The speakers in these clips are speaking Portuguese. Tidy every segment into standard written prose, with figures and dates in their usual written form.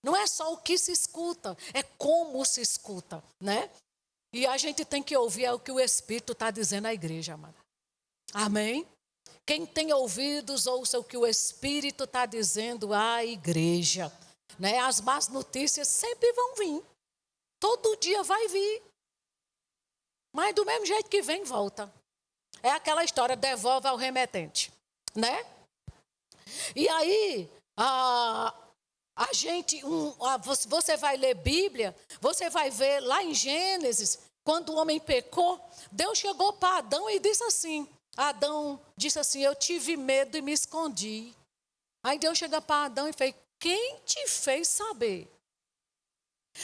Não é só o que se escuta, é como se escuta, né? E a gente tem que ouvir o que o Espírito está dizendo à igreja, amada. Amém? Quem tem ouvidos, ouça o que o Espírito está dizendo à igreja. Né? As más notícias sempre vão vir. Todo dia vai vir. Mas do mesmo jeito que vem, volta. É aquela história, devolve ao remetente. Né? E aí, você vai ler Bíblia, você vai ver lá em Gênesis, quando o homem pecou, Deus chegou para Adão e disse assim, Adão disse assim, eu tive medo e me escondi. Aí Deus chega para Adão e fez, quem te fez saber?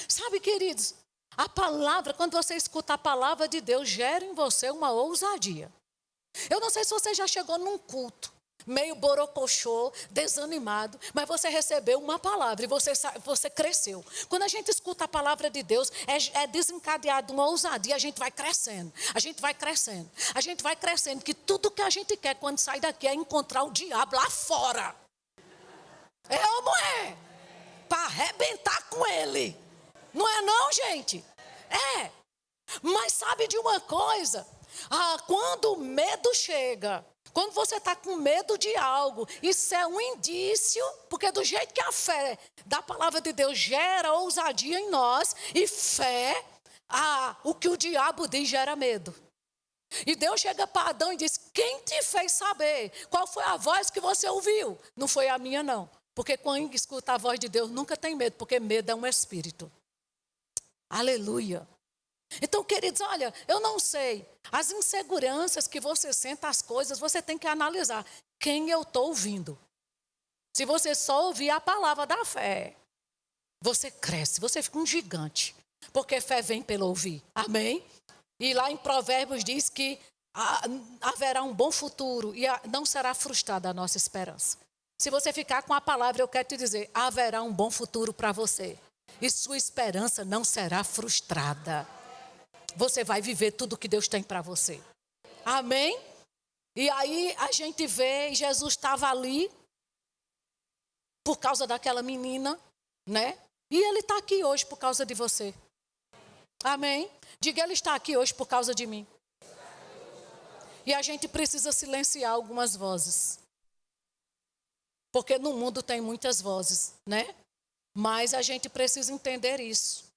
Sabe, queridos, a palavra, quando você escuta a palavra de Deus, gera em você uma ousadia. Eu não sei se você já chegou num culto, meio borocochô, desanimado, mas você recebeu uma palavra e você cresceu. Quando a gente escuta a palavra de Deus, é desencadeado uma ousadia, a gente vai crescendo, que tudo que a gente quer quando sai daqui é encontrar o diabo lá fora. É ou não é? Para arrebentar com ele. Não é não, gente? É. Mas sabe de uma coisa? Quando o medo chega, quando você está com medo de algo, isso é um indício, porque do jeito que a fé da palavra de Deus gera ousadia em nós, e fé, o que o diabo diz gera medo. E Deus chega para Adão e diz, quem te fez saber? Qual foi a voz que você ouviu? Não foi a minha não, porque quando escuta a voz de Deus nunca tem medo, porque medo é um espírito. Aleluia. Então, queridos, olha, eu não sei, as inseguranças que você sente, as coisas, você tem que analisar quem eu estou ouvindo. Se você só ouvir a palavra da fé, você cresce, você fica um gigante, porque fé vem pelo ouvir, amém? E lá em Provérbios diz que haverá um bom futuro e não será frustrada a nossa esperança. Se você ficar com a palavra, eu quero te dizer, haverá um bom futuro para você e sua esperança não será frustrada. Você vai viver tudo que Deus tem para você. Amém? E aí a gente vê, Jesus estava ali por causa daquela menina, né? E ele está aqui hoje por causa de você. Amém? Diga, ele está aqui hoje por causa de mim. E a gente precisa silenciar algumas vozes. Porque no mundo tem muitas vozes, né? Mas a gente precisa entender isso.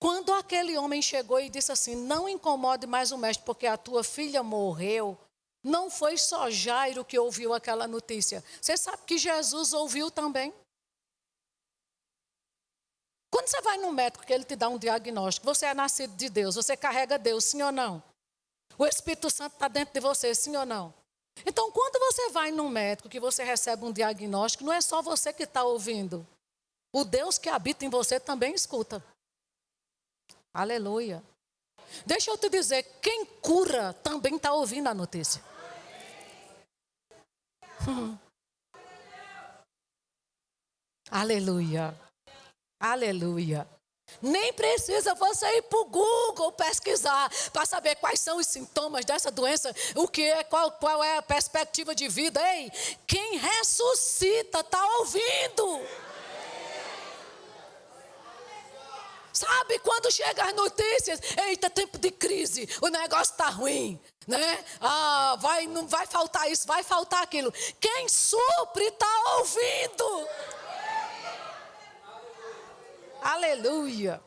Quando aquele homem chegou e disse assim, não incomode mais o mestre, porque a tua filha morreu, não foi só Jairo que ouviu aquela notícia. Você sabe que Jesus ouviu também? Quando você vai no médico que ele te dá um diagnóstico, você é nascido de Deus, você carrega Deus, sim ou não? O Espírito Santo está dentro de você, sim ou não? Então, quando você vai no médico que você recebe um diagnóstico, não é só você que está ouvindo. O Deus que habita em você também escuta. Aleluia. Deixa eu te dizer, quem cura também está ouvindo a notícia. Aleluia. Aleluia. Nem precisa você ir para o Google pesquisar para saber quais são os sintomas dessa doença, o que é, qual é a perspectiva de vida. Ei, quem ressuscita está ouvindo. Sabe, quando chegam as notícias, eita, tempo de crise, o negócio está ruim, né? Não vai faltar isso, vai faltar aquilo. Quem supre está ouvindo. Aleluia.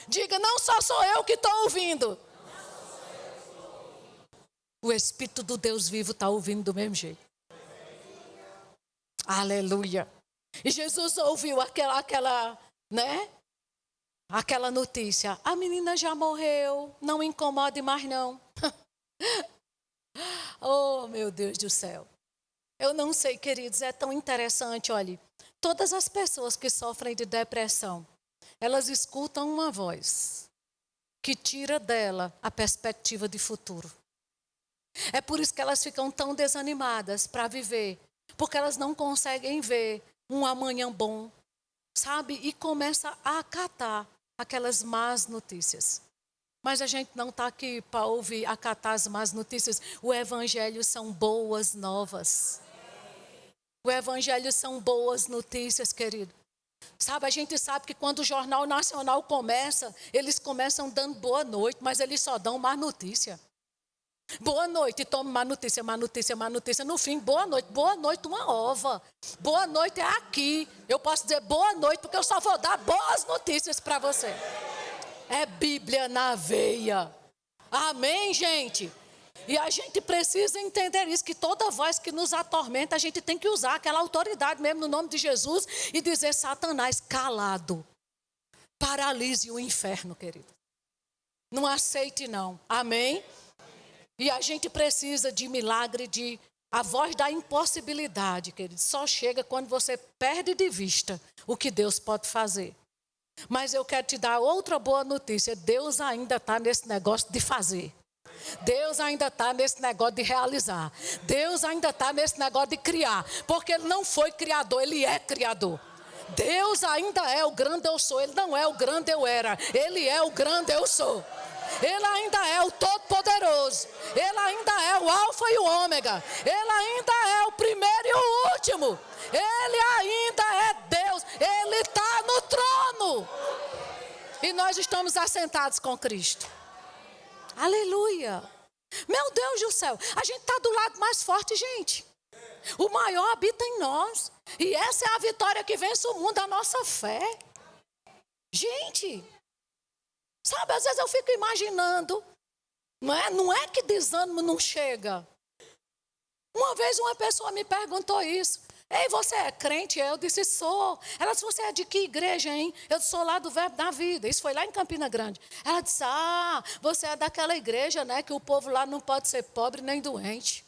Diga, não só sou eu que estou ouvindo. O Espírito do Deus vivo está ouvindo do mesmo jeito. Aleluia. E Jesus ouviu aquela notícia. A menina já morreu, não incomode mais não. Oh, meu Deus do céu. Eu não sei, queridos, é tão interessante, olha. Todas as pessoas que sofrem de depressão, elas escutam uma voz que tira dela a perspectiva de futuro. É por isso que elas ficam tão desanimadas para viver, porque elas não conseguem ver um amanhã bom, sabe? E começa a acatar aquelas más notícias. Mas a gente não está aqui para ouvir, acatar as más notícias. O evangelho são boas novas. O evangelho são boas notícias, querido. Sabe, a gente sabe que quando o Jornal Nacional começa, eles começam dando boa noite, mas eles só dão má notícia. Boa noite, toma má notícia, má notícia, má notícia. No fim, boa noite, uma ova. Boa noite é aqui. Eu posso dizer boa noite porque eu só vou dar boas notícias para você. É Bíblia na veia. Amém, gente? E a gente precisa entender isso, que toda voz que nos atormenta, a gente tem que usar aquela autoridade mesmo no nome de Jesus e dizer: Satanás, calado, paralise o inferno, querido. Não aceite não, amém? E a gente precisa de milagre, a voz da impossibilidade, querido, só chega quando você perde de vista o que Deus pode fazer. Mas eu quero te dar outra boa notícia: Deus ainda está nesse negócio de fazer. Deus ainda está nesse negócio de realizar. Deus ainda está nesse negócio de criar. Porque Ele não foi criador, Ele é criador. Deus ainda é o grande eu sou. Ele não é o grande eu era. Ele é o grande eu sou. Ele ainda é o Todo-Poderoso. Ele ainda é o Alfa e o Ômega. Ele ainda é o primeiro e o último. Ele ainda é Deus. Ele está no trono. E nós estamos assentados com Cristo. Aleluia. Meu Deus do céu. A gente está do lado mais forte, gente. O maior habita em nós. E essa é a vitória que vence o mundo, a nossa fé. Gente, sabe, às vezes eu fico imaginando, não é que desânimo não chega. Uma vez uma pessoa me perguntou isso: ei, você é crente? Eu disse: sou. Ela disse: você é de que igreja, hein? Eu disse: sou lá do Verbo da Vida. Isso foi lá em Campina Grande. Ela disse: ah, você é daquela igreja, né, que o povo lá não pode ser pobre nem doente.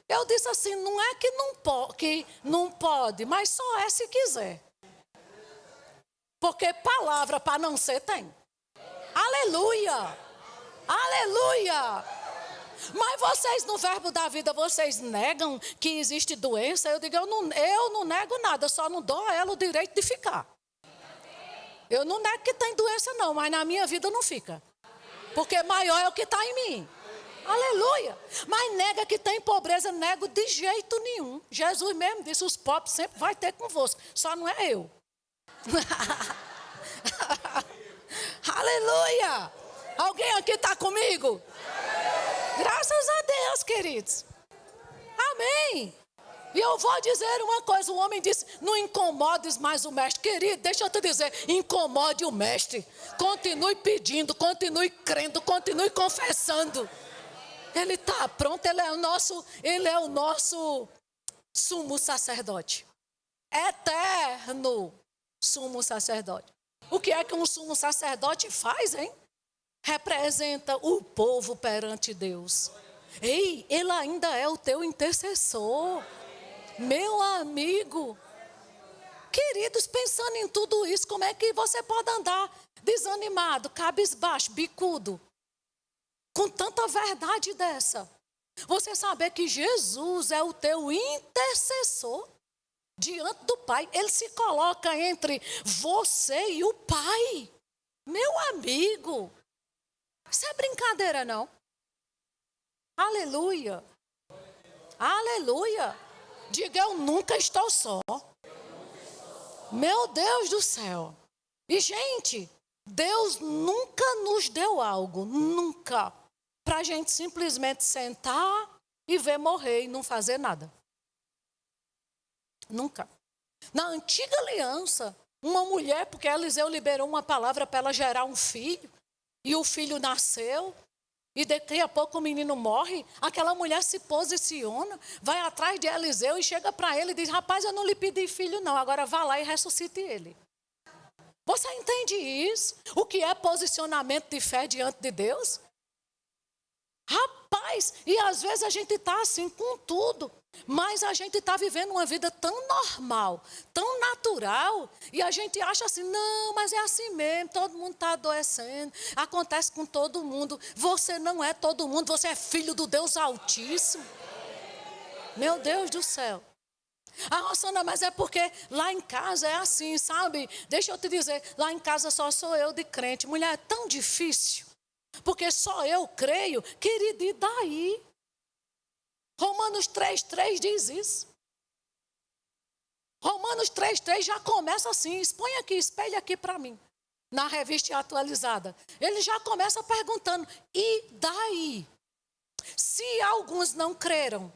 Eu disse assim: não é que não pode, mas só é se quiser. Porque palavra para não ser tem. Aleluia! Aleluia! Mas vocês no Verbo da Vida, vocês negam que existe doença? Eu digo: eu não nego nada, eu só não dou a ela o direito de ficar. Eu não nego que tem doença não, mas na minha vida não fica. Porque maior é o que está em mim. Aleluia! Mas nega que tem pobreza, nego de jeito nenhum. Jesus mesmo disse: os pobres sempre vai ter convosco, só não é eu. Aleluia! Alguém aqui está comigo? Graças a Deus, queridos. Amém. E eu vou dizer uma coisa: o homem disse: não incomodes mais o mestre. Querido, deixa eu te dizer, incomode o mestre. Continue pedindo, continue crendo, continue confessando. Ele está pronto, ele é o nosso sumo sacerdote. Eterno sumo sacerdote. O que é que um sumo sacerdote faz, hein? Representa o povo perante Deus. Ei, ele ainda é o teu intercessor. Meu amigo. Queridos, pensando em tudo isso, como é que você pode andar desanimado, cabisbaixo, bicudo, com tanta verdade dessa? Você saber que Jesus é o teu intercessor diante do Pai. Ele se coloca entre você e o Pai. Meu amigo, isso é brincadeira não? Aleluia. Aleluia. Diga: eu nunca estou só. Meu Deus do céu. E gente, Deus nunca nos deu algo, nunca, para a gente simplesmente sentar e ver morrer e não fazer nada. Nunca. Na antiga aliança, uma mulher, porque Eliseu liberou uma palavra para ela gerar um filho, e o filho nasceu, e daqui a pouco o menino morre, aquela mulher se posiciona, vai atrás de Eliseu e chega para ele e diz: rapaz, eu não lhe pedi filho não, agora vá lá e ressuscite ele. Você entende isso? O que é posicionamento de fé diante de Deus? Rapaz, e às vezes a gente está assim com tudo, mas a gente está vivendo uma vida tão normal, tão natural, e a gente acha assim: não, mas é assim mesmo, todo mundo está adoecendo, acontece com todo mundo. Você não é todo mundo, você é filho do Deus Altíssimo. Meu Deus do céu. Ah, Rosana, mas é porque lá em casa é assim, sabe? Deixa eu te dizer, lá em casa só sou eu de crente. Mulher, é tão difícil. Porque só eu creio, querido, e daí? Romanos 3,3 diz isso. Romanos 3,3 já começa assim, expõe aqui, espelha aqui para mim, na revista atualizada. Ele já começa perguntando, e daí? Se alguns não creram,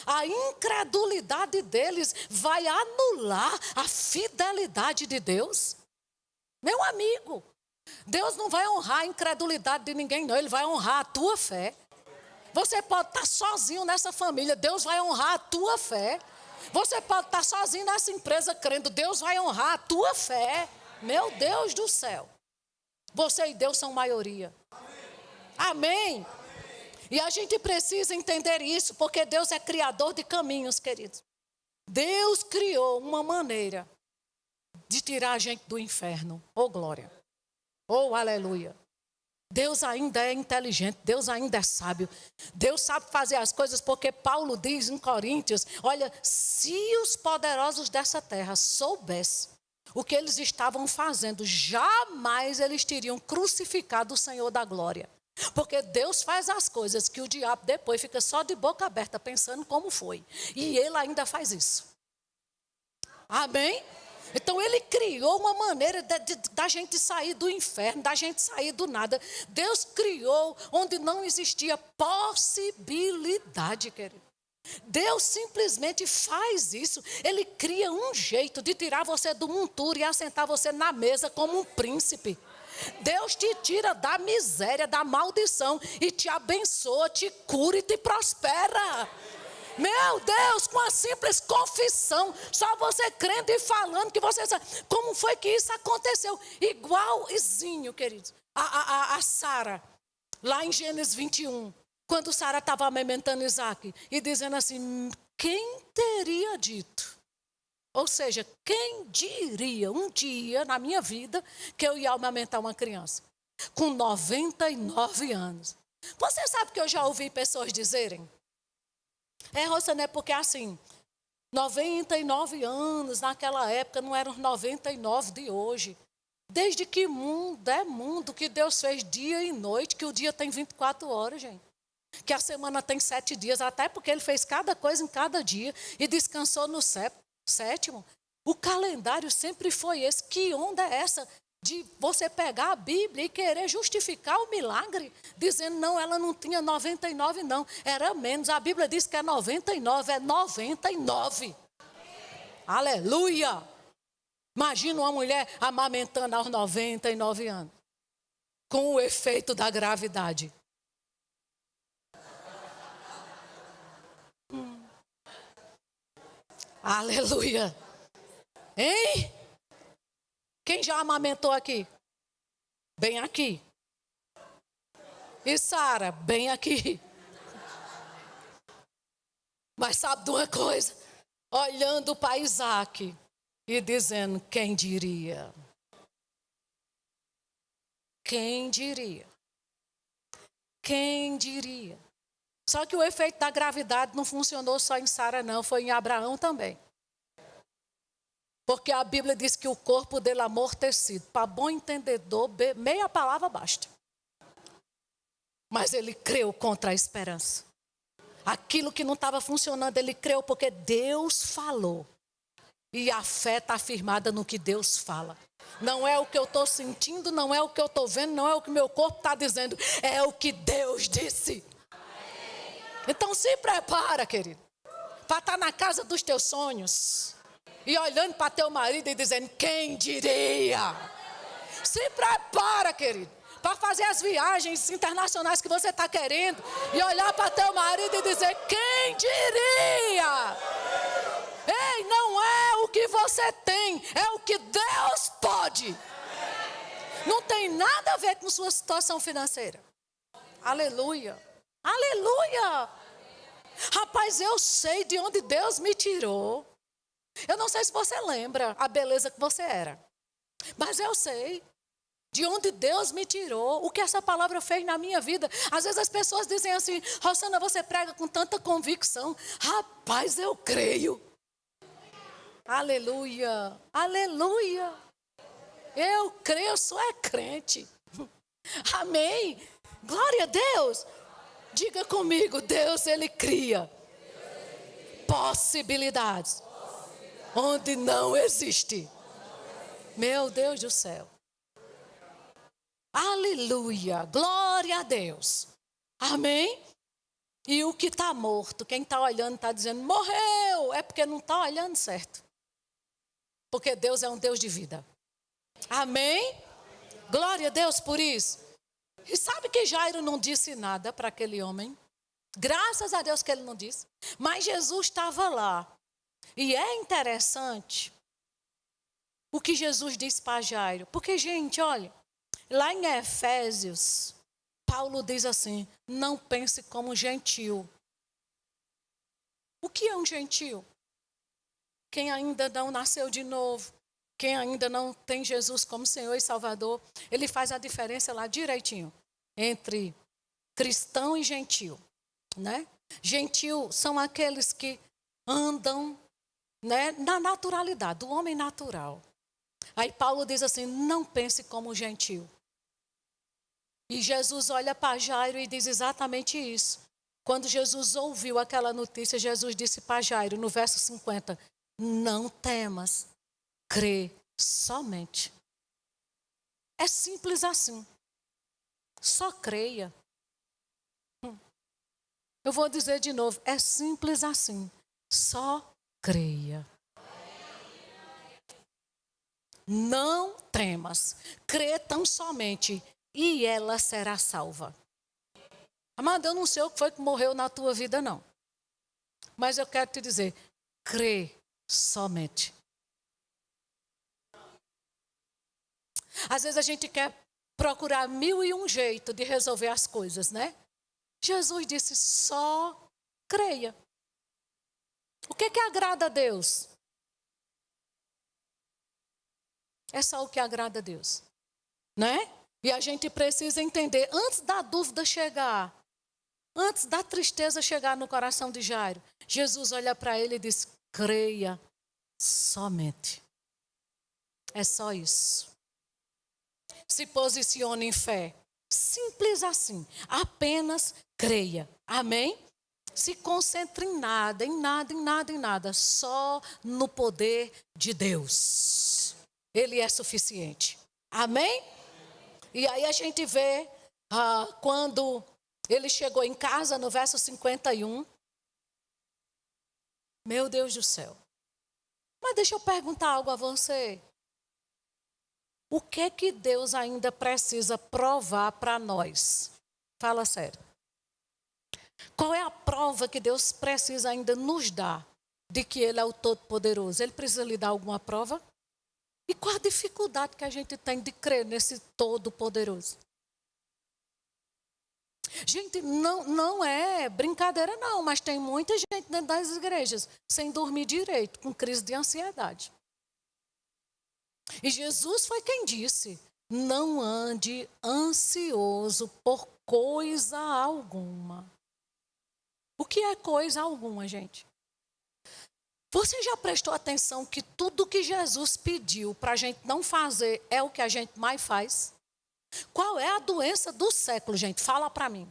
a incredulidade deles vai anular a fidelidade de Deus? Meu amigo, Deus não vai honrar a incredulidade de ninguém, não. Ele vai honrar a tua fé. Você pode estar sozinho nessa família, Deus vai honrar a tua fé. Você pode estar sozinho nessa empresa crendo, Deus vai honrar a tua fé. Meu Deus do céu. Você e Deus são maioria. Amém. E a gente precisa entender isso, porque Deus é criador de caminhos, queridos. Deus criou uma maneira de tirar a gente do inferno. Oh, glória. Oh, aleluia. Deus ainda é inteligente, Deus ainda é sábio. Deus sabe fazer as coisas, porque Paulo diz em Coríntios, olha, se os poderosos dessa terra soubessem o que eles estavam fazendo, jamais eles teriam crucificado o Senhor da glória. Porque Deus faz as coisas que o diabo depois fica só de boca aberta pensando como foi. E ele ainda faz isso. Amém? Então ele criou uma maneira da gente sair do inferno, da gente sair do nada. Deus criou onde não existia possibilidade, querido. Deus simplesmente faz isso. Ele cria um jeito de tirar você do monturo e assentar você na mesa como um príncipe. Deus te tira da miséria, da maldição e te abençoa, te cura e te prospera. Meu Deus, com a simples confissão, só você crendo e falando que você sabe. Como foi que isso aconteceu? Igualzinho, queridos, a Sara, lá em Gênesis 21, quando Sara estava amamentando Isaac e dizendo assim, quem teria dito? Ou seja, quem diria um dia na minha vida que eu ia amamentar uma criança? Com 99 anos. Você sabe que eu já ouvi pessoas dizerem? Rosana, é porque assim, 99 anos naquela época não eram os 99 de hoje. Desde que mundo é mundo, que Deus fez dia e noite, que o dia tem 24 horas, gente. Que a semana tem 7 dias, até porque ele fez cada coisa em cada dia e descansou no sétimo. O calendário sempre foi esse. Que onda é essa de você pegar a Bíblia e querer justificar o milagre, dizendo, não, ela não tinha 99 não, era menos. A Bíblia diz que é 99, é 99. Aleluia! Imagina uma mulher amamentando aos 99 anos, com o efeito da gravidade. Aleluia! Hein? Quem já amamentou aqui? Bem aqui. E Sara, bem aqui. Mas sabe de uma coisa? Olhando para Isaac e dizendo, quem diria? Quem diria? Quem diria? Só que o efeito da gravidade não funcionou só em Sara, não. Foi em Abraão também. Porque a Bíblia diz que o corpo dele amortecido. Para bom entendedor, meia palavra basta. Mas ele creu contra a esperança. Aquilo que não estava funcionando, ele creu porque Deus falou. E a fé está firmada no que Deus fala. Não é o que eu estou sentindo, não é o que eu estou vendo, não é o que meu corpo está dizendo. É o que Deus disse. Então se prepara, querido, para estar na casa dos teus sonhos. E olhando para teu marido e dizendo, quem diria? Se prepara, querido, para fazer as viagens internacionais que você está querendo. E olhar para teu marido e dizer, quem diria? Ei, não é o que você tem, é o que Deus pode. Não tem nada a ver com sua situação financeira. Aleluia. Aleluia. Rapaz, eu sei de onde Deus me tirou. Eu não sei se você lembra a beleza que você era. Mas eu sei de onde Deus me tirou. O que essa palavra fez na minha vida. Às vezes as pessoas dizem assim, Rosana, você prega com tanta convicção. Rapaz, eu creio. Aleluia. Aleluia. Eu creio, eu sou crente. Amém? Glória a Deus. Diga comigo, Deus, Ele cria possibilidades onde não existe. Meu Deus do céu. Aleluia, glória a Deus. Amém? E o que está morto, quem está olhando está dizendo, morreu. É porque não está olhando certo. Porque Deus é um Deus de vida. Amém? Glória a Deus por isso. E sabe que Jairo não disse nada para aquele homem? Graças a Deus que ele não disse. Mas Jesus estava lá. E é interessante o que Jesus disse para Jairo. Porque, gente, olha, lá em Efésios, Paulo diz assim, não pense como gentil. O que é um gentil? Quem ainda não nasceu de novo, quem ainda não tem Jesus como Senhor e Salvador, ele faz a diferença lá direitinho entre cristão e gentil, né? Gentil são aqueles que andam, né, na naturalidade, do homem natural. Aí Paulo diz assim, não pense como gentil. E Jesus olha para Jairo e diz exatamente isso. Quando Jesus ouviu aquela notícia, Jesus disse para Jairo, no verso 50, não temas, crê somente. É simples assim. Só creia. Eu vou dizer de novo, é simples assim. Só creia. Não temas, crê tão somente e ela será salva. Amado, eu não sei o que foi que morreu na tua vida, não. Mas eu quero te dizer, crê somente. Às vezes a gente quer procurar 1001 jeitos de resolver as coisas, né? Jesus disse, só creia. O que agrada a Deus? É só o que agrada a Deus, né? E a gente precisa entender, antes da dúvida chegar, antes da tristeza chegar no coração de Jairo, Jesus olha para ele e diz, creia somente. É só isso. Se posicione em fé. Simples assim. Apenas creia. Amém? Se concentre em nada, em nada, em nada, em nada. Só no poder de Deus. Ele é suficiente. Amém? E aí a gente vê quando ele chegou em casa, no verso 51. Meu Deus do céu. Mas deixa eu perguntar algo a você. O que Deus ainda precisa provar para nós? Fala sério. Qual é a prova que Deus precisa ainda nos dar de que Ele é o Todo-Poderoso? Ele precisa lhe dar alguma prova? E qual a dificuldade que a gente tem de crer nesse Todo-Poderoso? Gente, não é brincadeira não, mas tem muita gente dentro das igrejas sem dormir direito, com crise de ansiedade. E Jesus foi quem disse, não ande ansioso por coisa alguma. O que é coisa alguma, gente? Você já prestou atenção que tudo que Jesus pediu para a gente não fazer é o que a gente mais faz? Qual é a doença do século, gente? Fala para mim.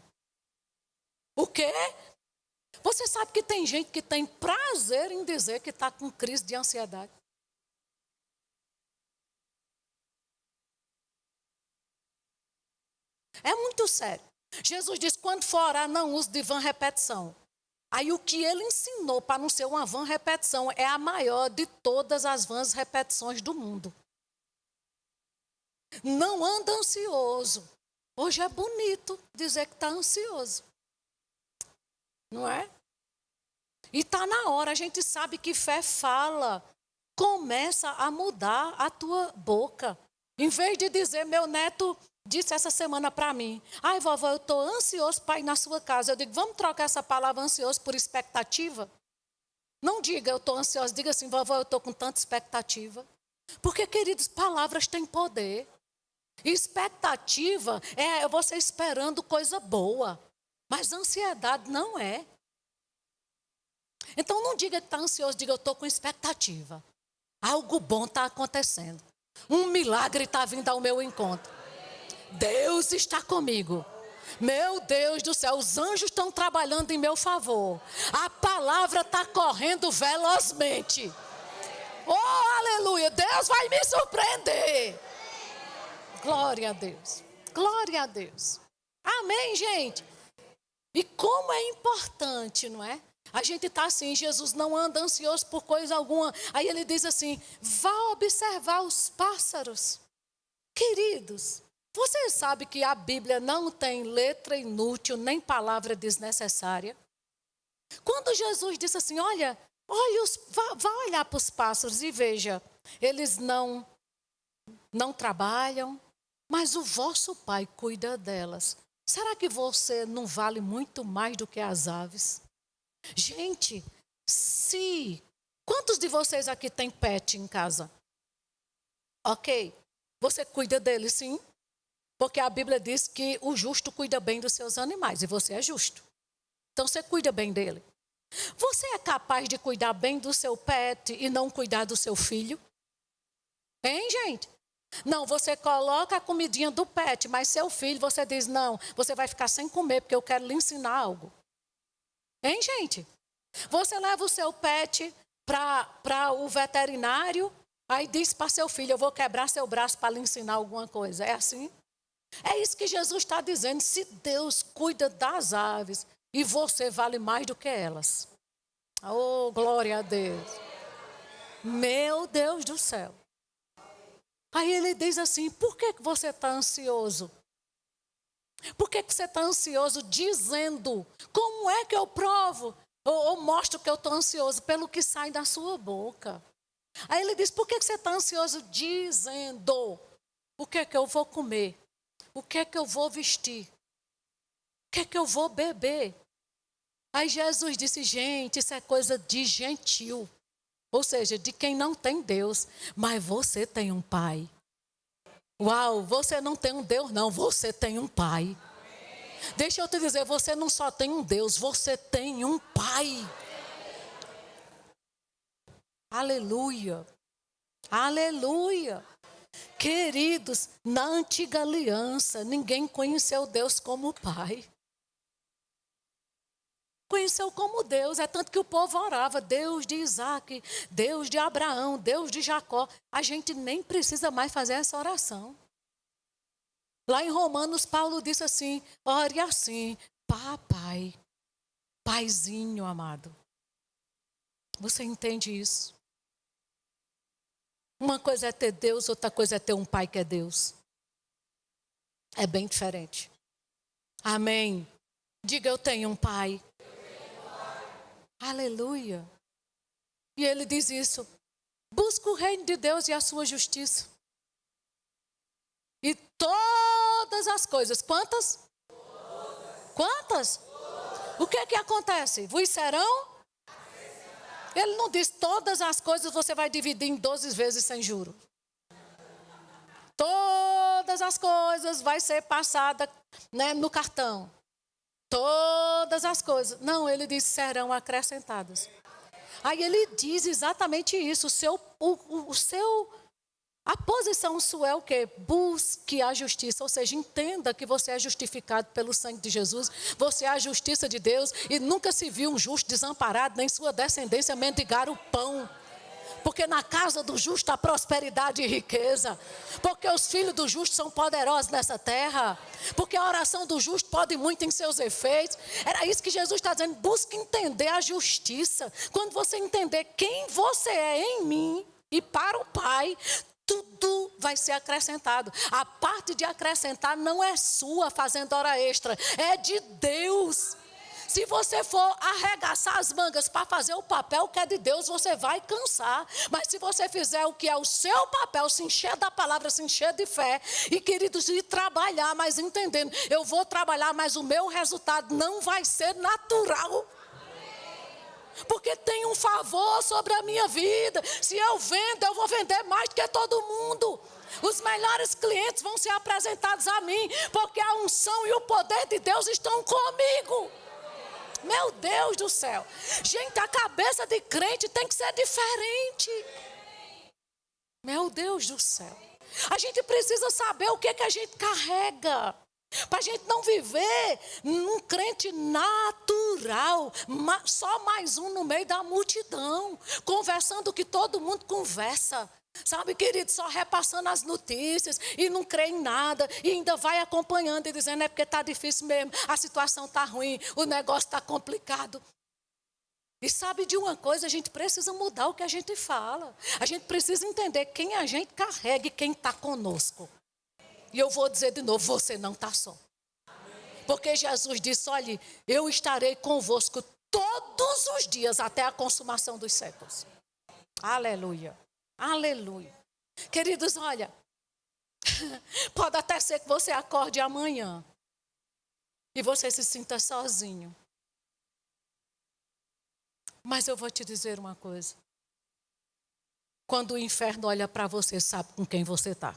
O quê? Você sabe que tem gente que tem prazer em dizer que está com crise de ansiedade? É muito sério. Jesus disse, quando for orar, não use de vã repetição. Aí o que ele ensinou para não ser uma vã repetição é a maior de todas as vãs repetições do mundo. Não anda ansioso. Hoje é bonito dizer que está ansioso. Não é? E está na hora, a gente sabe que fé fala. Começa a mudar a tua boca. Em vez de dizer, meu neto disse essa semana para mim, ai vovó, eu estou ansioso para ir na sua casa. Eu digo, vamos trocar essa palavra ansioso por expectativa? Não diga eu estou ansioso, diga assim, vovó, eu estou com tanta expectativa. Porque, queridos, palavras têm poder. Expectativa é você esperando coisa boa, mas ansiedade não é. Então não diga que está ansioso, diga eu estou com expectativa. Algo bom está acontecendo. Um milagre está vindo ao meu encontro. Deus está comigo. Meu Deus do céu, os anjos estão trabalhando em meu favor. A palavra está correndo velozmente. Oh, aleluia, Deus vai me surpreender. Glória a Deus, glória a Deus. Amém, gente? E como é importante, não é? A gente está assim, Jesus não anda ansioso por coisa alguma. Aí ele diz assim, vá observar os pássaros. Queridos, você sabe que a Bíblia não tem letra inútil, nem palavra desnecessária? Quando Jesus disse assim, olha, vá olhar para os pássaros e veja, eles não trabalham, mas o vosso Pai cuida delas. Será que você não vale muito mais do que as aves? Gente, quantos de vocês aqui tem pet em casa? Ok, você cuida deles, sim? Porque a Bíblia diz que o justo cuida bem dos seus animais, e você é justo. Então você cuida bem dele. Você é capaz de cuidar bem do seu pet e não cuidar do seu filho? Hein, gente? Não, você coloca a comidinha do pet, mas seu filho, você diz, não, você vai ficar sem comer, porque eu quero lhe ensinar algo. Hein, gente? Você leva o seu pet para o veterinário, aí diz para seu filho, eu vou quebrar seu braço para lhe ensinar alguma coisa. É assim? É isso que Jesus está dizendo. Se Deus cuida das aves e você vale mais do que elas. Oh, glória a Deus. Meu Deus do céu. Aí ele diz assim, por que você está ansioso? Por que você está ansioso dizendo, como é que eu provo? Ou mostro que eu estou ansioso pelo que sai da sua boca. Aí ele diz, por que você está ansioso dizendo, o que é que eu vou comer? O que é que eu vou vestir? O que é que eu vou beber? Aí Jesus disse, gente, isso é coisa de gentil. Ou seja, de quem não tem Deus. Mas você tem um pai. Uau, você não tem um Deus não, você tem um pai. Deixa eu te dizer, você não só tem um Deus, você tem um pai. Aleluia. Aleluia. Queridos, na antiga aliança, ninguém conheceu Deus como Pai. Conheceu como Deus, é tanto que o povo orava, Deus de Isaac, Deus de Abraão, Deus de Jacó. A gente nem precisa mais fazer essa oração. Lá em Romanos, Paulo disse assim, ore assim, papai, paizinho amado. Você entende isso? Uma coisa é ter Deus, outra coisa é ter um pai que é Deus. É bem diferente. Amém. Diga, eu tenho um pai. Aleluia. E ele diz isso. Busca o reino de Deus e a sua justiça. E todas as coisas. Quantas? Quantas? O que é que acontece? Vos serão? Ele não diz todas as coisas você vai dividir em 12 vezes sem juro. Todas as coisas vai ser passada, né, no cartão. Todas as coisas. Não, ele diz serão acrescentadas. Aí ele diz exatamente isso. A posição sua é o quê? Busque a justiça. Ou seja, entenda que você é justificado pelo sangue de Jesus. Você é a justiça de Deus. E nunca se viu um justo desamparado, nem sua descendência mendigar o pão. Porque na casa do justo há prosperidade e riqueza. Porque os filhos do justo são poderosos nessa terra. Porque a oração do justo pode muito em seus efeitos. Era isso que Jesus está dizendo. Busque entender a justiça. Quando você entender quem você é em mim e para o Pai, tudo vai ser acrescentado. A parte de acrescentar não é sua fazendo hora extra. É de Deus. Se você for arregaçar as mangas para fazer o papel que é de Deus, você vai cansar. Mas se você fizer o que é o seu papel, se encher da palavra, se encher de fé, e queridos, e trabalhar, mas entendendo, eu vou trabalhar, mas o meu resultado não vai ser natural. Porque tem um favor sobre a minha vida. Se eu vendo, eu vou vender mais do que todo mundo. Os melhores clientes vão ser apresentados a mim, porque a unção e o poder de Deus estão comigo. Meu Deus do céu. Gente, a cabeça de crente tem que ser diferente. Meu Deus do céu. A gente precisa saber o que é que a gente carrega. Para a gente não viver um crente natural, só mais um no meio da multidão, conversando o que todo mundo conversa. Sabe, querido, só repassando as notícias e não crê em nada e ainda vai acompanhando e dizendo é porque está difícil mesmo, a situação está ruim, o negócio está complicado. E sabe de uma coisa, a gente precisa mudar o que a gente fala. A gente precisa entender quem a gente carrega e quem está conosco. E eu vou dizer de novo, você não está só. Porque Jesus disse, olhe, eu estarei convosco todos os dias até a consumação dos séculos. Aleluia, aleluia. Queridos, olha, pode até ser que você acorde amanhã e você se sinta sozinho. Mas eu vou te dizer uma coisa. Quando o inferno olha para você, sabe com quem você está.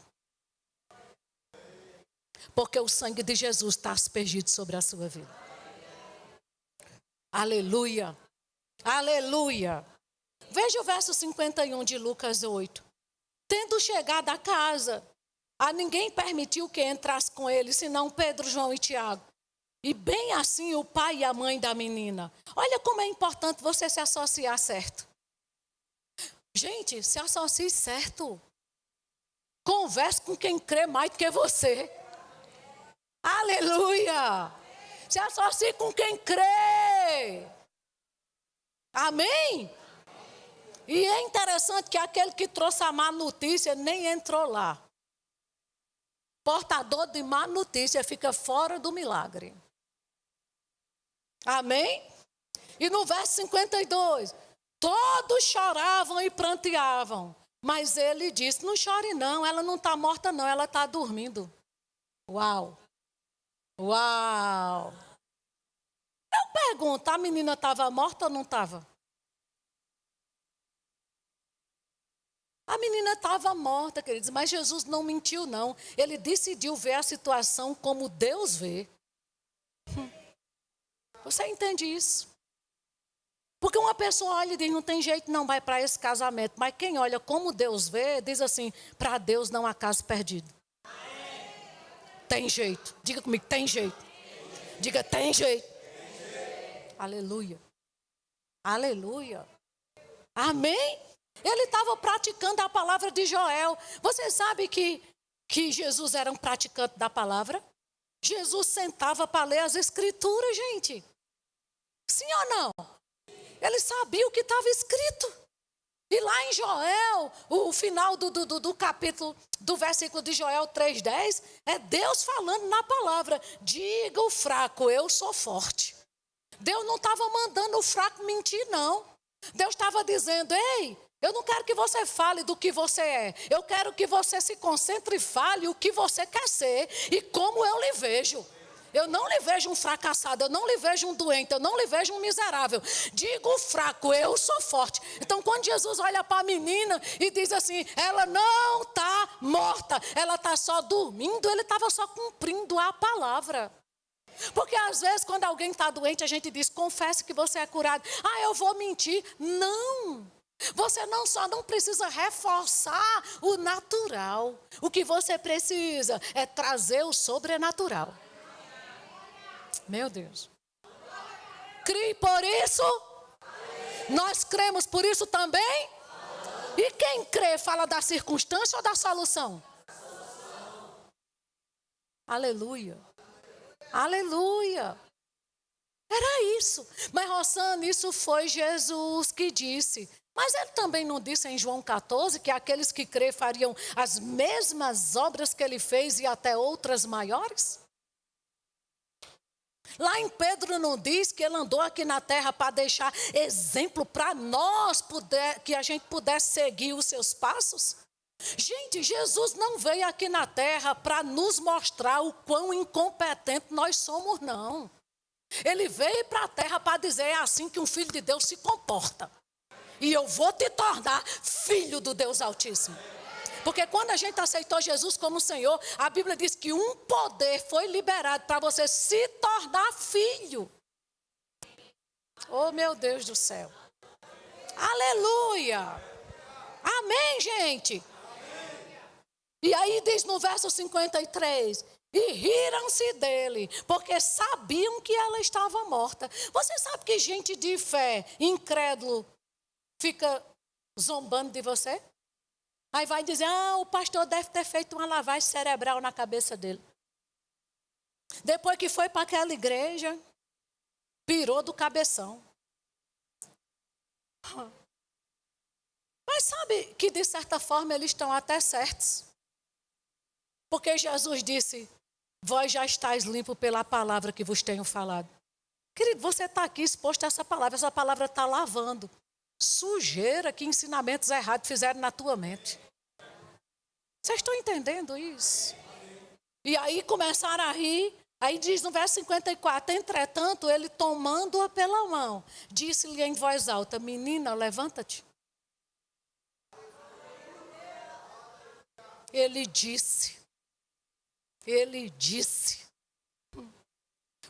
Porque o sangue de Jesus está aspergido sobre a sua vida. Aleluia, aleluia. Veja o verso 51 de Lucas 8. Tendo chegado a casa, a ninguém permitiu que entrasse com ele, senão Pedro, João e Tiago. E bem assim o pai e a mãe da menina. Olha como é importante você se associar certo. Gente, se associe certo. Converse com quem crê mais do que você. Aleluia. Se associe com quem crê. Amém? E é interessante que aquele que trouxe a má notícia nem entrou lá. Portador de má notícia fica fora do milagre. Amém? E no verso 52, todos choravam e pranteavam. Mas ele disse, não chore não, ela não está morta não, ela está dormindo. Uau! Uau! Eu pergunto, a menina estava morta ou não estava? A menina estava morta, queridos, mas Jesus não mentiu não. Ele decidiu ver a situação como Deus vê. Você entende isso? Porque uma pessoa olha e diz, não tem jeito não, vai para esse casamento. Mas quem olha como Deus vê, diz assim, para Deus não há caso perdido. Tem jeito. Diga comigo, tem jeito. Diga, tem jeito. Aleluia. Aleluia. Amém? Ele estava praticando a palavra de Joel. Você sabe que Jesus era um praticante da palavra? Jesus sentava para ler as escrituras, gente. Sim ou não? Ele sabia o que estava escrito. E lá em Joel, o final do capítulo, do versículo de Joel 3,10, é Deus falando na palavra, diga o fraco, eu sou forte. Deus não estava mandando o fraco mentir, não. Deus estava dizendo, ei, eu não quero que você fale do que você é. Eu quero que você se concentre e fale o que você quer ser e como eu lhe vejo. Eu não lhe vejo um fracassado, eu não lhe vejo um doente, eu não lhe vejo um miserável. Digo fraco, eu sou forte. Então quando Jesus olha para a menina e diz assim, ela não está morta, ela está só dormindo, ele estava só cumprindo a palavra. Porque às vezes quando alguém está doente, a gente diz, confesse que você é curado. Ah, eu vou mentir. Não. Você não precisa reforçar o natural. O que você precisa é trazer o sobrenatural. Meu Deus. Crie por isso. Nós cremos por isso também. E quem crê fala da circunstância ou da solução? Aleluia. Aleluia. Era isso. Mas Rossana, isso foi Jesus que disse. Mas ele também não disse em João 14 que aqueles que crê fariam as mesmas obras que ele fez e até outras maiores? Lá em Pedro não diz que ele andou aqui na terra para deixar exemplo para nós, que a gente pudesse seguir os seus passos? Gente, Jesus não veio aqui na terra para nos mostrar o quão incompetente nós somos, não. Ele veio para a terra para dizer, é assim que um filho de Deus se comporta. E eu vou te tornar filho do Deus Altíssimo. Porque quando a gente aceitou Jesus como Senhor, a Bíblia diz que um poder foi liberado para você se tornar filho. Oh, meu Deus do céu. Aleluia. Amém, gente. E aí diz no verso 53, e riram-se dele, porque sabiam que ela estava morta. Você sabe que gente de fé, incrédulo, fica zombando de você? Aí vai dizer, o pastor deve ter feito uma lavagem cerebral na cabeça dele. Depois que foi para aquela igreja, pirou do cabeção. Mas sabe que de certa forma eles estão até certos. Porque Jesus disse, vós já estáis limpo pela palavra que vos tenho falado. Querido, você está aqui exposto a essa palavra está lavando. Sujeira que ensinamentos errados fizeram na tua mente. Vocês estão entendendo isso? E aí começaram a rir. Aí diz no verso 54, entretanto, ele tomando-a pela mão, disse-lhe em voz alta, menina, levanta-te. Ele disse,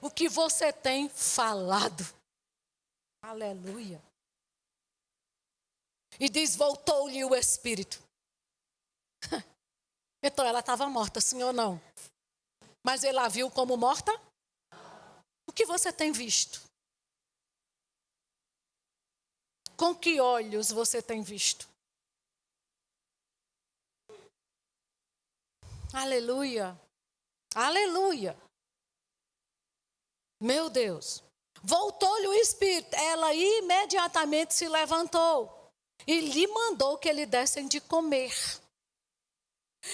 o que você tem falado. Aleluia. E diz, voltou-lhe o espírito. Então ela estava morta, sim ou não? Mas ele a viu como morta? O que você tem visto? Com que olhos você tem visto? Aleluia. Aleluia. Meu Deus. Voltou-lhe o espírito. Ela imediatamente se levantou e lhe mandou que lhe dessem de comer.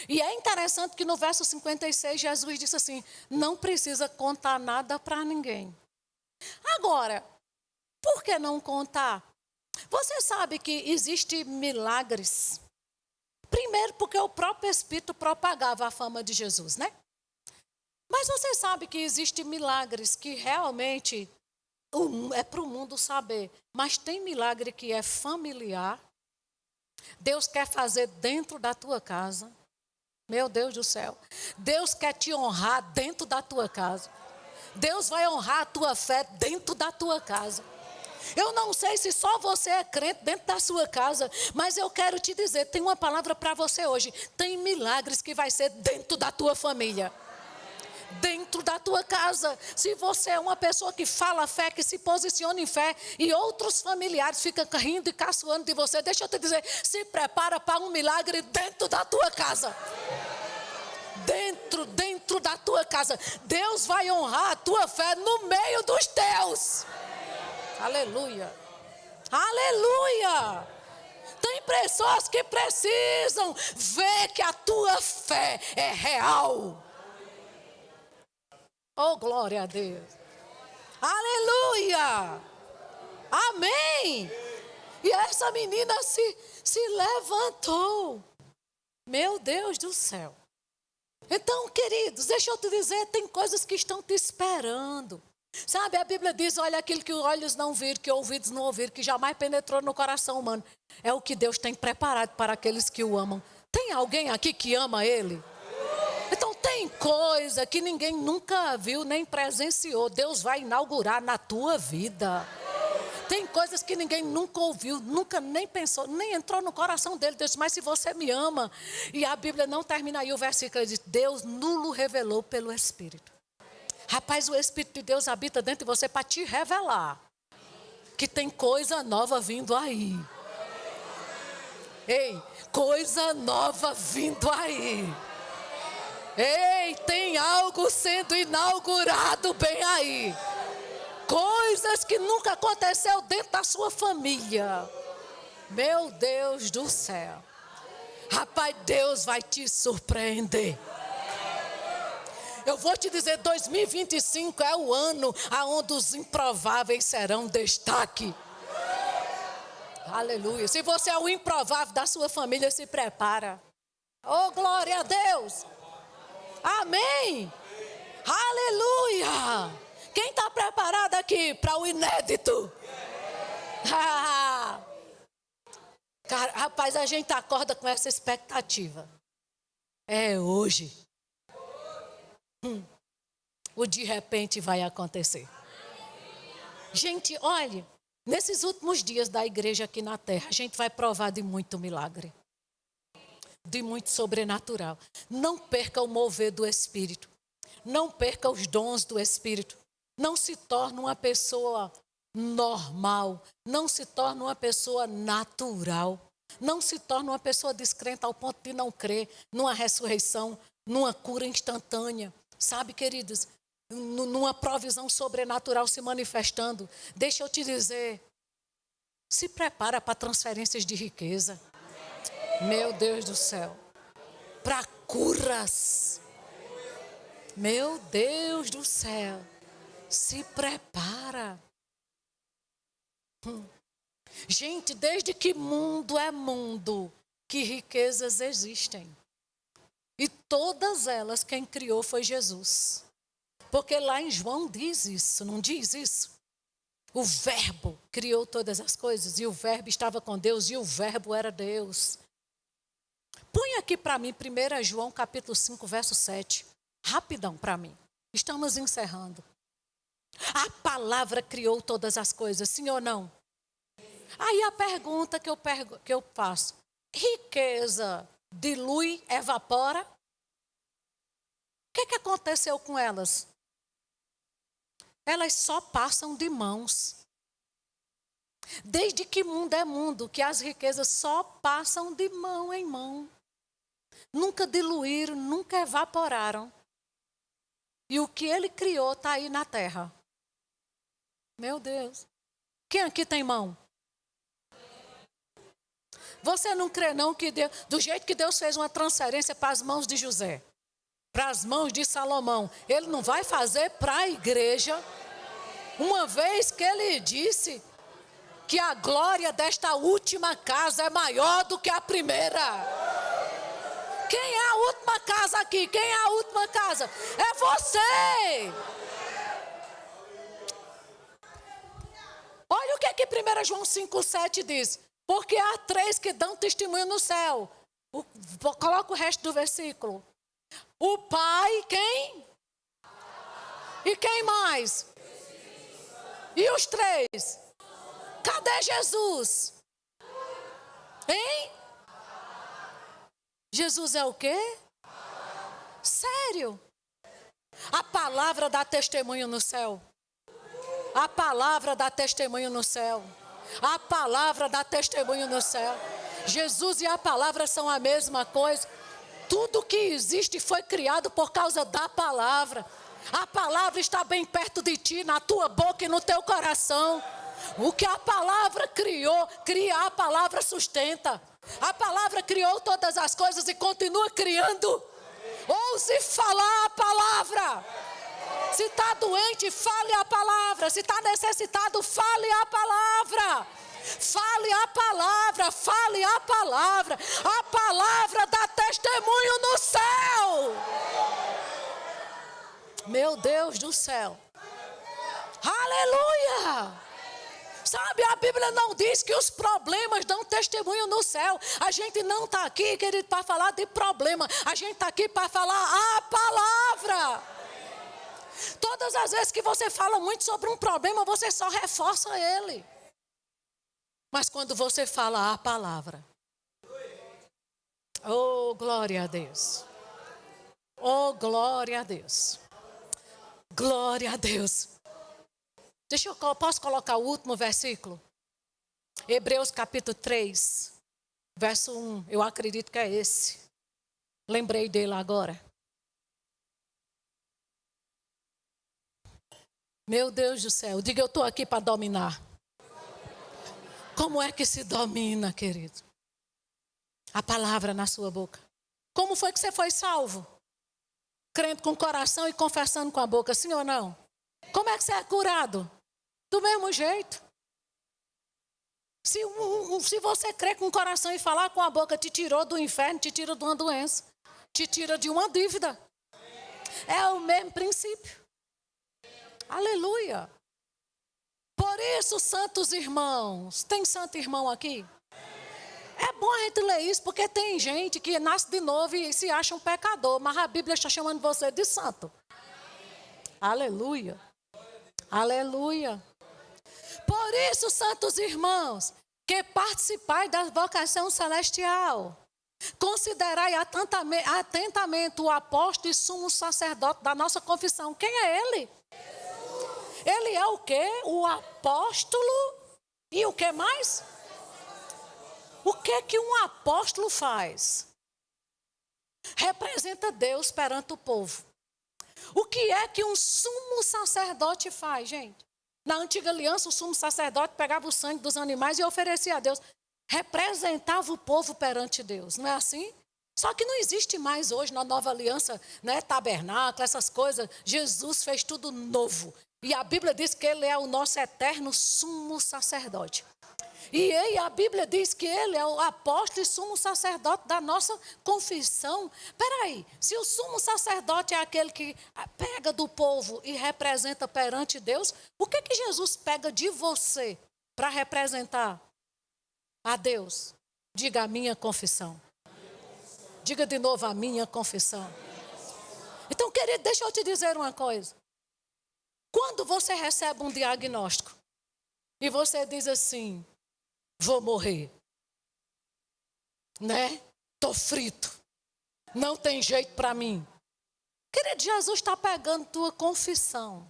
E é interessante que no verso 56 Jesus disse assim, não precisa contar nada para ninguém. Agora, por que não contar? Você sabe que existem milagres. Primeiro porque o próprio Espírito propagava a fama de Jesus, né? Mas você sabe que existem milagres que realmente é para o mundo saber. Mas tem milagre que é familiar. Deus quer fazer dentro da tua casa. Meu Deus do céu. Deus quer te honrar dentro da tua casa. Deus vai honrar a tua fé dentro da tua casa. Eu não sei se só você é crente dentro da sua casa, mas eu quero te dizer, tem uma palavra para você hoje. Tem milagres que vai ser dentro da tua família. Dentro da tua casa. Se você é uma pessoa que fala fé, que se posiciona em fé, e outros familiares ficam rindo e caçoando de você, deixa eu te dizer, se prepara para um milagre dentro da tua casa. Dentro da tua casa. Deus vai honrar a tua fé no meio dos teus. Aleluia. Aleluia. Tem pessoas que precisam ver que a tua fé é real. Oh, glória a Deus. Aleluia. Amém. E essa menina se levantou. Meu Deus do céu. Então, queridos, deixa eu te dizer, tem coisas que estão te esperando. Sabe, a Bíblia diz, olha, aquilo que olhos não viram, que ouvidos não ouviram, que jamais penetrou no coração humano. É o que Deus tem preparado para aqueles que o amam. Tem alguém aqui que ama Ele? Então tem coisa que ninguém nunca viu nem presenciou. Deus vai inaugurar na tua vida. Tem coisas que ninguém nunca ouviu, nunca nem pensou, nem entrou no coração dele. Deus, mas se você me ama. E a Bíblia não termina aí o versículo, ele diz, Deus nulo revelou pelo Espírito. Rapaz, o Espírito de Deus habita dentro de você para te revelar que tem coisa nova vindo aí. Ei, coisa nova vindo aí. Ei, tem algo sendo inaugurado bem aí. Coisas que nunca aconteceu dentro da sua família. Meu Deus do céu. Rapaz, Deus vai te surpreender. Eu vou te dizer, 2025 é o ano onde os improváveis serão destaque. Aleluia. Se você é o improvável da sua família, se prepara. Oh, glória a Deus. Amém. Aleluia. Quem está preparado aqui para o inédito? Cara, rapaz, a gente acorda com essa expectativa. É hoje. O de repente vai acontecer. Gente, olhe, nesses últimos dias da igreja aqui na terra, a gente vai provar de muito milagre. de muito sobrenatural. Não perca o mover do Espírito. Não perca os dons do Espírito. Não se torne uma pessoa normal. Não se torne uma pessoa natural. Não se torne uma pessoa descrente ao ponto de não crer numa ressurreição, numa cura instantânea. Sabe, queridos, numa provisão sobrenatural se manifestando. Deixa eu te dizer, se prepara para transferências de riqueza. Meu Deus do céu. Para curas. Meu Deus do céu. Se prepara. Gente, desde que mundo é mundo, que riquezas existem. E todas elas quem criou foi Jesus. Porque lá em João diz isso, não diz isso? O Verbo criou todas as coisas e o Verbo estava com Deus e o Verbo era Deus. Põe aqui para mim 1 João capítulo 5, verso 7. Rapidão para mim. Estamos encerrando. A palavra criou todas as coisas, sim ou não? Aí a pergunta que eu faço. Riqueza dilui, evapora? O que aconteceu com elas? Elas só passam de mãos. Desde que mundo é mundo, que as riquezas só passam de mão em mão. Nunca diluíram, nunca evaporaram. E o que ele criou está aí na terra. Meu Deus. Quem aqui tem mão? Você não crê não que Deus, do jeito que Deus fez uma transferência para as mãos de José, para as mãos de Salomão, Ele não vai fazer para a igreja, uma vez que Ele disse que a glória desta última casa é maior do que a primeira. Quem é a última casa aqui? Quem é a última casa? É você! Olha o que 1 João 5,7 diz. Porque há 3 que dão testemunho no céu. Coloca o resto do versículo. O Pai, quem? E quem mais? E os 3? Cadê Jesus? Hein? Jesus é o quê? Sério? A palavra dá testemunho no céu. A palavra dá testemunho no céu. A palavra dá testemunho no céu. Jesus e a palavra são a mesma coisa. Tudo que existe foi criado por causa da palavra. A palavra está bem perto de ti, na tua boca e no teu coração. O que a palavra criou, a palavra sustenta. A palavra criou todas as coisas e continua criando. Ouse falar a palavra. Se está doente, fale a palavra. Se está necessitado, fale a palavra. Fale a palavra, fale a palavra. A palavra dá testemunho no céu. Meu Deus do céu. Aleluia. Sabe, a Bíblia não diz que os problemas dão testemunho no céu. A gente não está aqui, querido, para falar de problema. A gente está aqui para falar a palavra. Todas as vezes que você fala muito sobre um problema, você só reforça ele. Mas quando você fala a palavra, oh, glória a Deus. Oh, glória a Deus. Glória a Deus. Posso colocar o último versículo? Hebreus capítulo 3, verso 1. Eu acredito que é esse. Lembrei dele agora. Meu Deus do céu, diga, eu estou aqui para dominar. Como é que se domina, querido? A palavra na sua boca. Como foi que você foi salvo? Crendo com o coração e confessando com a boca, sim ou não? Como é que você é curado? Do mesmo jeito. Se você crê com o coração e falar com a boca, te tirou do inferno, te tira de uma doença, te tira de uma dívida. É o mesmo princípio. Aleluia. Por isso, santos irmãos, tem santo irmão aqui? É bom a gente ler isso, porque tem gente que nasce de novo e se acha um pecador, mas a Bíblia está chamando você de santo. Aleluia. Aleluia. Por isso, santos irmãos, que participais da vocação celestial. Considerai atentamente o apóstolo e sumo sacerdote da nossa confissão. Quem é ele? Ele é o quê? O apóstolo e o que mais? O que um apóstolo faz? Representa Deus perante o povo. O que é que um sumo sacerdote faz, gente? Na antiga aliança, o sumo sacerdote pegava o sangue dos animais e oferecia a Deus. Representava o povo perante Deus, não é assim? Só que não existe mais hoje na nova aliança, né, tabernáculo, essas coisas. Jesus fez tudo novo. E a Bíblia diz que ele é o nosso eterno sumo sacerdote. E a Bíblia diz que ele é o apóstolo e sumo sacerdote da nossa confissão. Peraí, se o sumo sacerdote é aquele que pega do povo e representa perante Deus, o que Jesus pega de você para representar a Deus? Diga a minha confissão. Diga de novo a minha confissão. Então, querido, deixa eu te dizer uma coisa. Quando você recebe um diagnóstico e você diz assim, vou morrer, né? Estou frito, não tem jeito para mim. Querido, Jesus está pegando tua confissão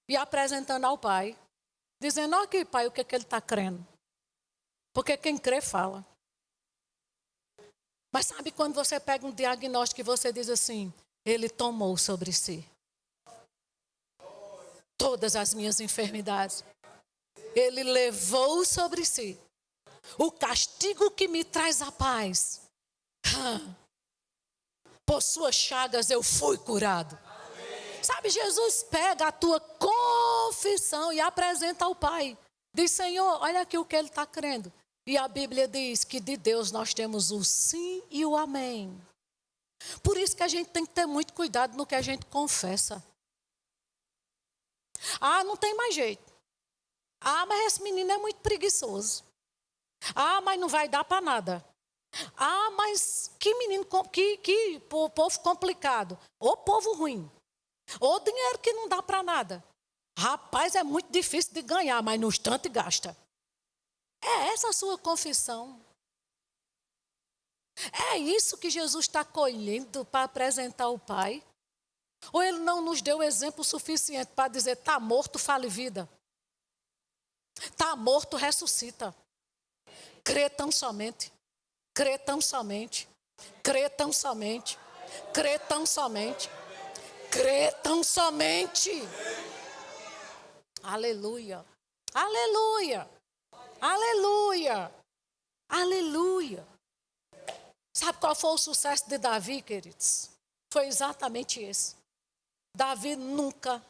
e apresentando ao Pai, dizendo, olha aqui, Pai, o que ele está crendo. Porque quem crê fala. Mas sabe quando você pega um diagnóstico e você diz assim, ele tomou sobre si todas as minhas enfermidades. Ele levou sobre si o castigo que me traz a paz. Por suas chagas eu fui curado. Sabe, Jesus pega a tua confissão e apresenta ao Pai. Diz, Senhor, olha aqui o que ele está crendo. E a Bíblia diz que de Deus nós temos o sim e o amém. Por isso que a gente tem que ter muito cuidado no que a gente confessa. Ah, não tem mais jeito. Ah, mas esse menino é muito preguiçoso. Ah, mas não vai dar para nada. Ah, mas que menino, que povo complicado. Ou povo ruim. Ou dinheiro que não dá para nada. Rapaz, é muito difícil de ganhar, mas no instante gasta. É essa a sua confissão. É isso que Jesus está colhendo para apresentar ao Pai? Ou ele não nos deu exemplo suficiente para dizer, está morto, fale vida. Está morto, ressuscita. Crê tão somente. Crê tão somente. Crê tão somente. Crê tão somente. Crê tão somente. Aleluia. Aleluia. Aleluia. Aleluia. Sabe qual foi o sucesso de Davi, queridos? Foi exatamente esse. Davi nunca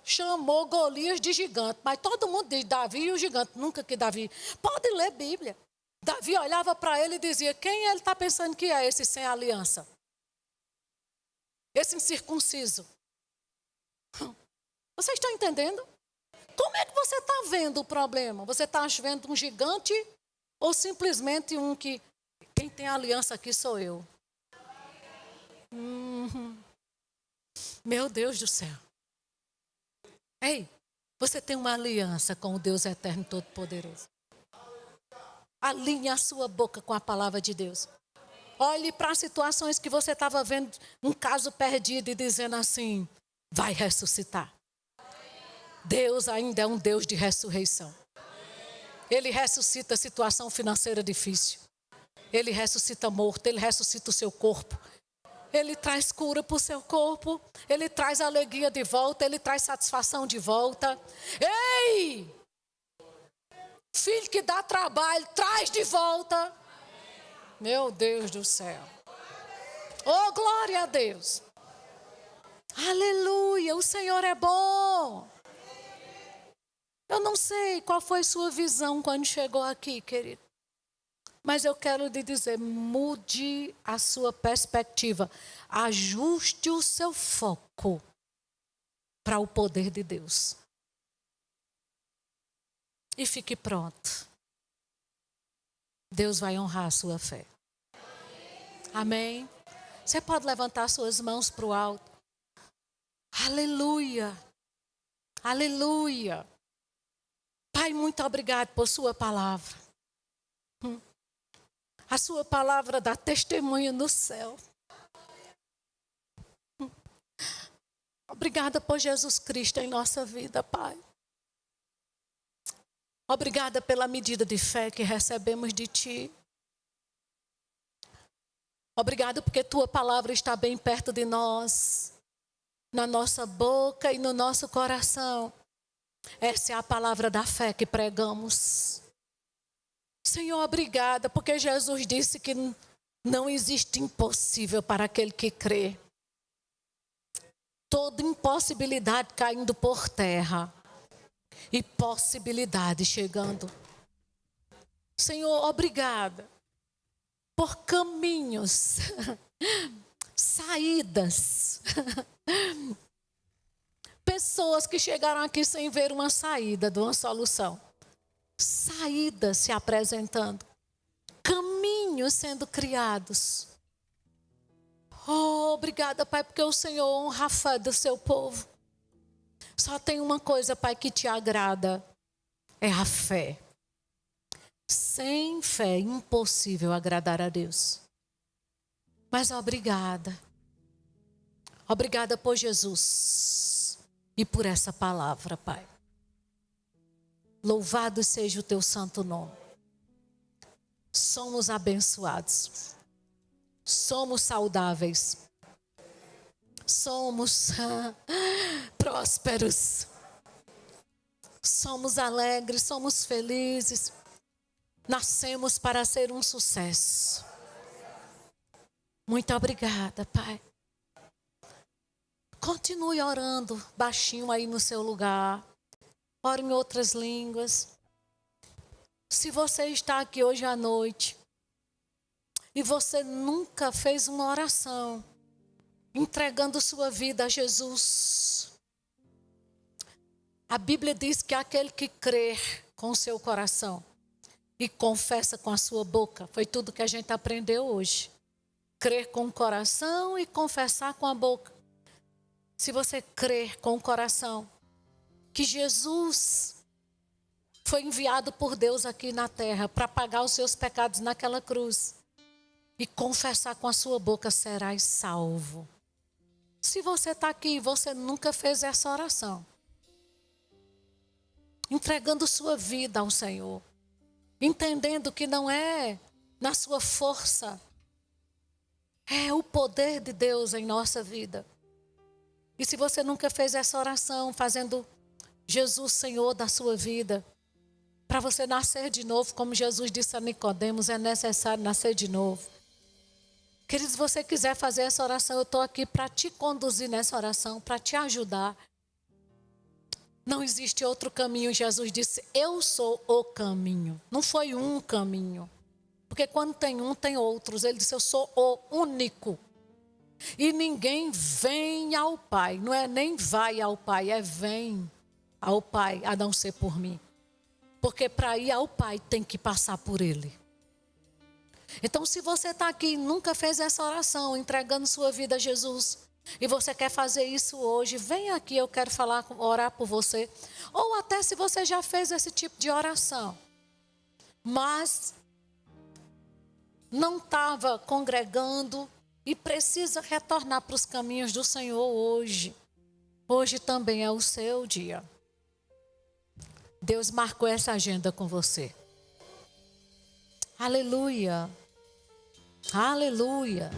chamou Golias de gigante. Mas todo mundo diz Davi e o gigante. Nunca que Davi. Pode ler Bíblia. Davi olhava para ele e dizia, quem ele está pensando que é esse sem aliança? Esse incircunciso. Vocês estão entendendo? Como é que você está vendo o problema? Você está vendo um gigante ou simplesmente um que quem tem aliança aqui sou eu? Meu Deus do céu. Ei, você tem uma aliança com o Deus eterno todo-poderoso. Alinhe a sua boca com a palavra de Deus. Olhe para as situações que você estava vendo, um caso perdido e dizendo assim, vai ressuscitar. Deus ainda é um Deus de ressurreição. Ele ressuscita a situação financeira difícil. Ele ressuscita morto, ele ressuscita o seu corpo. Ele traz cura para o seu corpo. Ele traz alegria de volta, ele traz satisfação de volta. Ei! Filho que dá trabalho, traz de volta. Meu Deus do céu. Oh, glória a Deus. Aleluia, o Senhor é bom. Eu não sei qual foi sua visão quando chegou aqui, querido. Mas eu quero lhe dizer, mude a sua perspectiva. Ajuste o seu foco para o poder de Deus. E fique pronto. Deus vai honrar a sua fé. Amém? Você pode levantar suas mãos para o alto. Aleluia. Aleluia. Pai, muito obrigado por sua palavra. A sua palavra dá testemunho no céu. Obrigada por Jesus Cristo em nossa vida, Pai. Obrigada pela medida de fé que recebemos de Ti. Obrigada porque Tua palavra está bem perto de nós, na nossa boca e no nosso coração. Essa é a palavra da fé que pregamos. Senhor, obrigada, porque Jesus disse que não existe impossível para aquele que crê. Toda impossibilidade caindo por terra e possibilidade chegando. Senhor, obrigada por caminhos, saídas. Pessoas que chegaram aqui sem ver uma saída, de uma solução. Saídas se apresentando. Caminhos sendo criados. Oh, obrigada, Pai, porque o Senhor honra a fé do seu povo. Só tem uma coisa, Pai, que te agrada. É a fé. Sem fé é impossível agradar a Deus. Mas obrigada. Obrigada por Jesus. E por essa palavra, Pai. Louvado seja o teu santo nome. Somos abençoados. Somos saudáveis. Somos prósperos. Somos alegres, somos felizes. Nascemos para ser um sucesso. Muito obrigada, Pai. Continue orando baixinho aí no seu lugar. Ore em outras línguas. Se você está aqui hoje à noite e você nunca fez uma oração entregando sua vida a Jesus, a Bíblia diz que aquele que crer com o seu coração e confessa com a sua boca, foi tudo que a gente aprendeu hoje. Crer com o coração e confessar com a boca. Se você crer com o coração que Jesus foi enviado por Deus aqui na terra para pagar os seus pecados naquela cruz e confessar com a sua boca, serás salvo. Se você está aqui e você nunca fez essa oração, entregando sua vida ao Senhor, entendendo que não é na sua força, é o poder de Deus em nossa vida. E se você nunca fez essa oração, fazendo Jesus Senhor da sua vida, para você nascer de novo, como Jesus disse a Nicodemos, é necessário nascer de novo. Queridos, se você quiser fazer essa oração, eu estou aqui para te conduzir nessa oração, para te ajudar. Não existe outro caminho. Jesus disse, eu sou o caminho. Não foi um caminho. Porque quando tem um, tem outros. Ele disse, eu sou o único. E ninguém vem ao Pai. Não é nem vai ao Pai, é vem ao Pai, a não ser por mim. Porque para ir ao Pai tem que passar por Ele. Então, se você está aqui e nunca fez essa oração, entregando sua vida a Jesus, e você quer fazer isso hoje, vem aqui, eu quero orar por você. Ou até se você já fez esse tipo de oração, mas não estava congregando e precisa retornar para os caminhos do Senhor hoje. Hoje também é o seu dia. Deus marcou essa agenda com você. Aleluia. Aleluia.